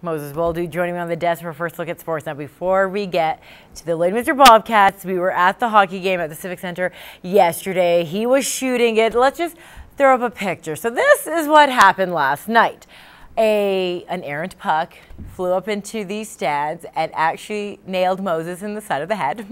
Moses Woldu joining me on the desk for a first look at sports. Now, before we get to the Lloydminster Bobcats, we were at the hockey game at the Civic Center yesterday. He was shooting it. Let's just throw up a picture. So this is what happened last night. An errant puck flew up into these stands and actually nailed Moses in the side of the head.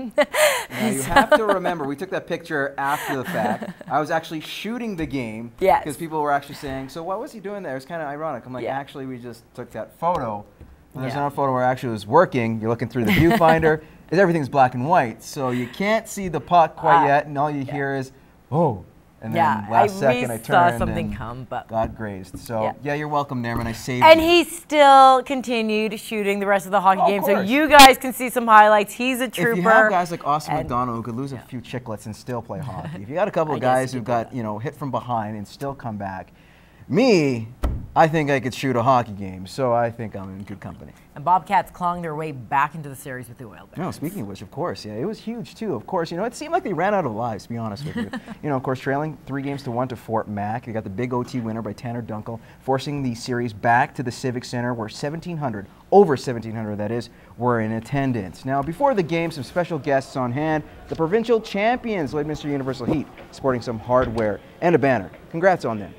Now you have to remember, we took that picture after the fact. I was actually shooting the game because people were actually saying, so what was he doing there? It's kind of ironic. I'm like, actually, we just took that photo. And there's another photo where I actually was working. You're looking through the viewfinder. Everything's black and white, so you can't see the puck quite yet, and all you hear is, oh. And then last second I turned something come, but got grazed. So yeah, you're welcome there, man. I saved and you. He still continued shooting the rest of the hockey game, so you guys can see some highlights. He's a trooper. If you have guys like Austin McDonald who could lose a few chiclets and still play hockey, if you got a couple of guys who got hit from behind and still come back, I think I could shoot a hockey game, so I think I'm in good company. And Bobcats clawing their way back into the series with the Oilbearers. No, speaking of which, of course, it was huge too. Of course, it seemed like they ran out of lives, to be honest with you. Of course, trailing 3-1 to Fort Mac. They got the big OT winner by Tanner Dunkel, forcing the series back to the Civic Center, where over 1,700 that is, were in attendance. Now, before the game, some special guests on hand. The provincial champions, Lloydminster Universal Heat, sporting some hardware and a banner. Congrats on them.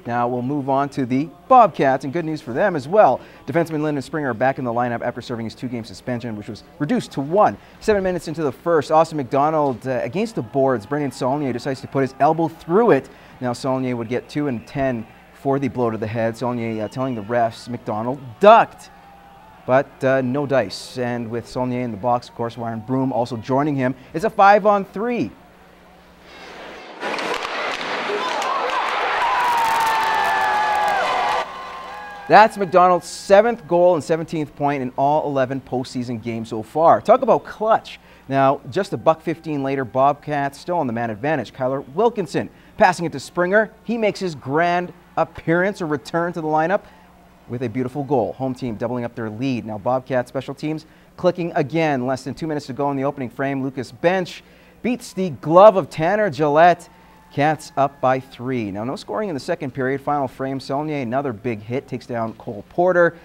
Now we'll move on to the Bobcats, and good news for them as well. Defenseman Linden Springer back in the lineup after serving his 2-game suspension, which was reduced to 1. 7 minutes into the first, Austin McDonald against the boards. Brendan Saulnier decides to put his elbow through it. Now Saulnier would get 2 and 10 for the blow to the head. Saulnier telling the refs McDonald ducked, but no dice. And with Saulnier in the box, of course, Warren Broom also joining him. It's a 5-on-3. That's McDonald's 7th goal and 17th point in all 11 postseason games so far. Talk about clutch. Now, just a $1.15 later, Bobcats still on the man advantage. Kyler Wilkinson passing it to Springer. He makes his grand appearance or return to the lineup with a beautiful goal. Home team doubling up their lead. Now, Bobcats special teams clicking again. Less than 2 minutes to go in the opening frame. Lucas Bench beats the glove of Tanner Gillette. Cats up by 3. Now, no scoring in the second period. Final frame, Saulnier, another big hit, takes down Cole Porter.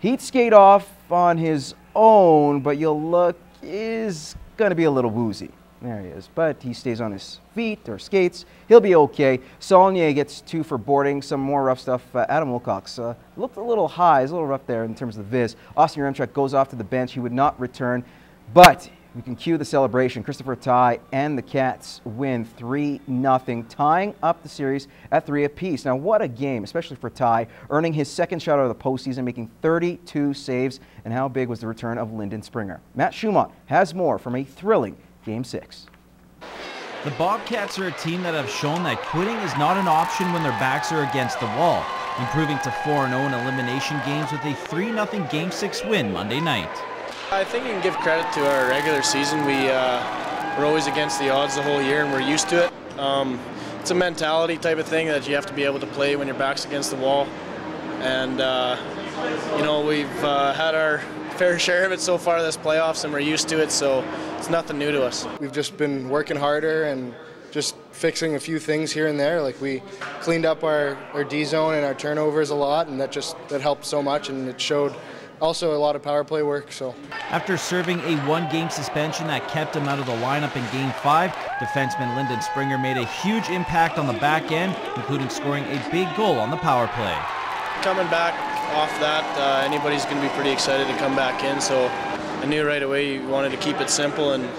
He'd skate off on his own, but you'll look, is going to be a little woozy. There he is, but he stays on his feet or skates. He'll be okay. Saulnier gets 2 for boarding. Some more rough stuff. Adam Wilcox looked a little high. He's a little rough there in terms of the viz. Austin Remchuk goes off to the bench. He would not return, but we can cue the celebration. Christopher Ty and the Cats win 3-0, tying up the series at 3 apiece. Now, what a game, especially for Ty, earning his 2nd shutout of the postseason, making 32 saves. And how big was the return of Linden Springer? Matt Schumont has more from a thrilling Game 6. The Bobcats are a team that have shown that quitting is not an option when their backs are against the wall, improving to 4-0 in elimination games with a 3-0 Game 6 win Monday night. I think you can give credit to our regular season. We're always against the odds the whole year, and we're used to it. It's a mentality type of thing that you have to be able to play when your back's against the wall. And, we've had our fair share of it so far this playoffs, and we're used to it, so it's nothing new to us. We've just been working harder and just fixing a few things here and there. Like, we cleaned up our D zone and our turnovers a lot, and that helped so much, and it showed also a lot of power play work. So, after serving a 1-game suspension that kept him out of the lineup in Game 5, defenseman Linden Springer made a huge impact on the back end, including scoring a big goal on the power play. Coming back off that, anybody's going to be pretty excited to come back in, so I knew right away you wanted to keep it simple and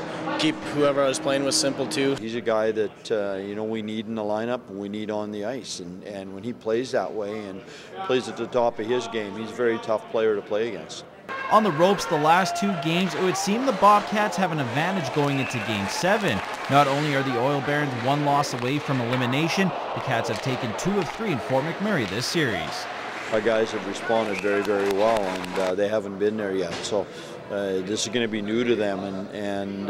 keep whoever I was playing with simple too. He's a guy that we need in the lineup and we need on the ice, and when he plays that way and plays at the top of his game, he's a very tough player to play against. On the ropes the last 2 games, it would seem the Bobcats have an advantage going into Game 7. Not only are the Oil Barons 1 loss away from elimination, the Cats have taken 2 of 3 in Fort McMurray this series. Our guys have responded very, very well, and they haven't been there yet. So this is going to be new to them, and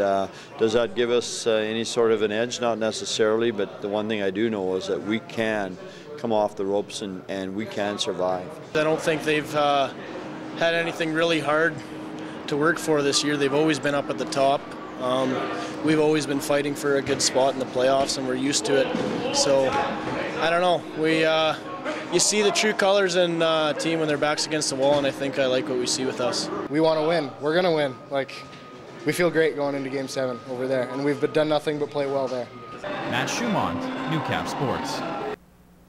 does that give us any sort of an edge? Not necessarily, but the one thing I do know is that we can come off the ropes and we can survive. I don't think they've had anything really hard to work for this year. They've always been up at the top. We've always been fighting for a good spot in the playoffs, and we're used to it. So I don't know. you see the true colors in a team when their back's against the wall, and I think I like what we see with us. We want to win. We're going to win. Like, we feel great going into Game 7 over there, and we've done nothing but play well there. Matt Schumont, Newcap Sports.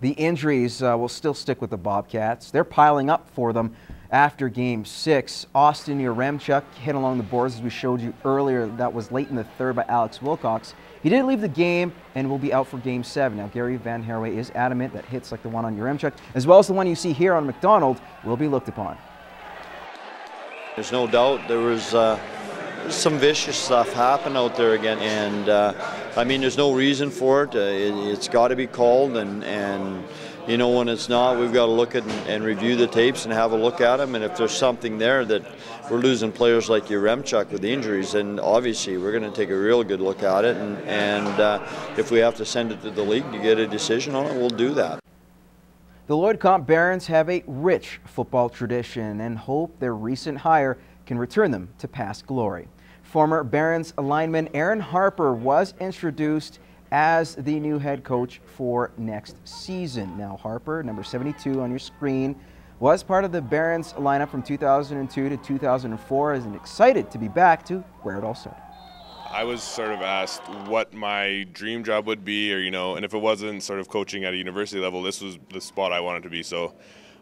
The injuries will still stick with the Bobcats. They're piling up for them after Game 6. Austin Yaremchuk hit along the boards, as we showed you earlier. That was late in the third by Alex Wilcox. He did leave the game and will be out for Game 7. Now, Gary Van Herway is adamant that hits like the one on Yaremchuk, as well as the one you see here on McDonald, will be looked upon. There's no doubt there was some vicious stuff happen out there again, and I mean, there's no reason for it. It's got to be called, and you know, when it's not, we've got to look at and review the tapes and have a look at them, and if there's something there that we're losing players like Yaremchuk with injuries, then obviously we're going to take a real good look at it, and if we have to send it to the league to get a decision on it, we'll do that. The Lloyd Comp Barons have a rich football tradition and hope their recent hire can return them to past glory. Former Barons lineman Aaron Harper was introduced as the new head coach for next season. Now, Harper, number 72 on your screen, was part of the Barons lineup from 2002 to 2004, and excited to be back to where it all started. I was sort of asked what my dream job would be, or, you know, and if it wasn't sort of coaching at a university level, this was the spot I wanted to be. So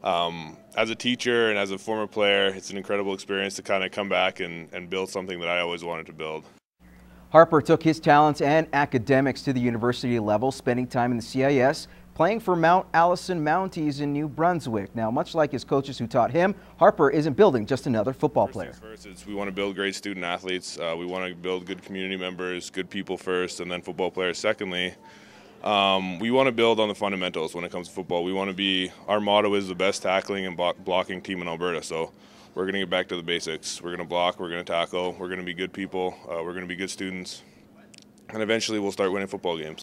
as a teacher and as a former player, it's an incredible experience to kind of come back and build something that I always wanted to build. Harper took his talents and academics to the university level, spending time in the CIS, playing for Mount Allison Mounties in New Brunswick. Now, much like his coaches who taught him, Harper isn't building just another football player. First, we want to build great student athletes. We want to build good community members, good people first, and then football players secondly. We want to build on the fundamentals when it comes to football. We want to be, our motto is the best tackling and blocking team in Alberta. So we're going to get back to the basics. We're going to block, we're going to tackle, we're going to be good people, we're going to be good students, and eventually we'll start winning football games.